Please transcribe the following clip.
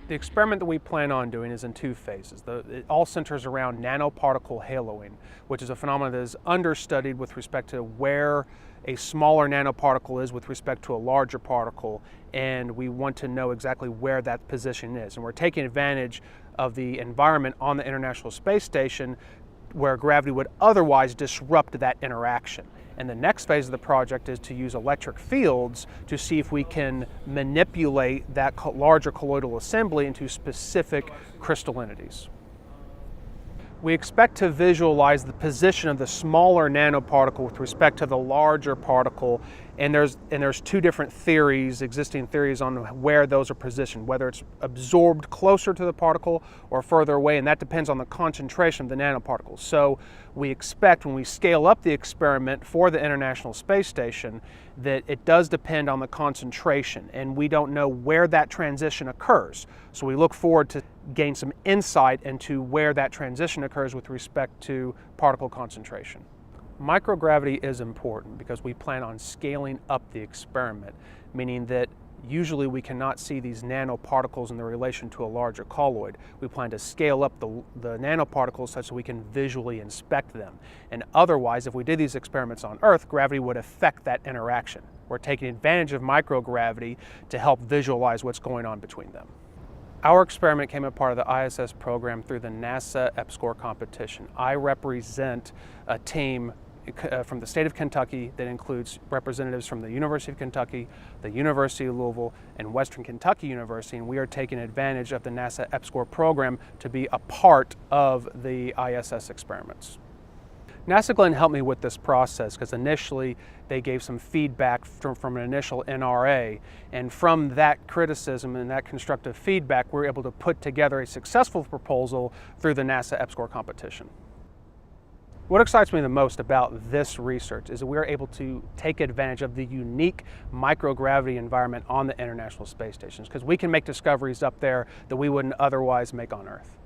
The experiment that we plan on doing is in two phases. It all centers around nanoparticle haloing, which is a phenomenon that is understudied with respect to where a smaller nanoparticle is with respect to a larger particle, and we want to know exactly where that position is. And we're taking advantage of the environment on the International Space Station where gravity would otherwise disrupt that interaction. And the next phase of the project is to use electric fields to see if we can manipulate that larger colloidal assembly into specific crystallinities. We expect to visualize the position of the smaller nanoparticle with respect to the larger particle, and there's two different theories, existing theories on where those are positioned, whether it's absorbed closer to the particle or further away, and that depends on the concentration of the nanoparticles. So we expect when we scale up the experiment for the International Space Station that it does depend on the concentration, and we don't know where that transition occurs. So we look forward to gain some insight into where that transition occurs with respect to particle concentration. Microgravity is important because we plan on scaling up the experiment, meaning that usually we cannot see these nanoparticles in their relation to a larger colloid. We plan to scale up the nanoparticles such that we can visually inspect them. And otherwise, if we did these experiments on Earth, gravity would affect that interaction. We're taking advantage of microgravity to help visualize what's going on between them. Our experiment came as part of the ISS program through the NASA EPSCoR competition. I represent a team from the state of Kentucky that includes representatives from the University of Kentucky, the University of Louisville, and Western Kentucky University, and we are taking advantage of the NASA EPSCoR program to be a part of the ISS experiments. NASA Glenn helped me with this process because initially they gave some feedback from an initial NRA, and from that criticism and that constructive feedback, we were able to put together a successful proposal through the NASA EPSCoR competition. What excites me the most about this research is that we are able to take advantage of the unique microgravity environment on the International Space Station, because we can make discoveries up there that we wouldn't otherwise make on Earth.